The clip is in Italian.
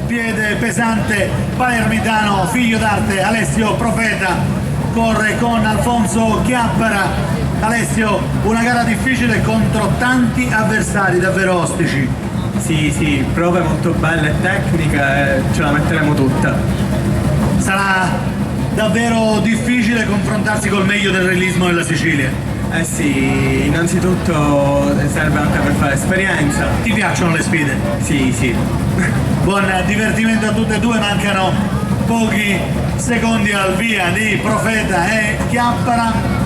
piede pesante palermitano, figlio d'arte, Alessio Profeta, corre con Alfonso Chiappara. Alessio, una gara difficile contro tanti avversari davvero ostici. Sì, prove molto belle e tecnica e ce la metteremo tutta. Sarà davvero difficile confrontarsi col meglio del realismo della Sicilia. Eh sì, innanzitutto serve anche per fare esperienza. Ti piacciono le sfide? Sì. Buon divertimento a tutte e due, mancano pochi secondi al via di Profeta e Chiappara.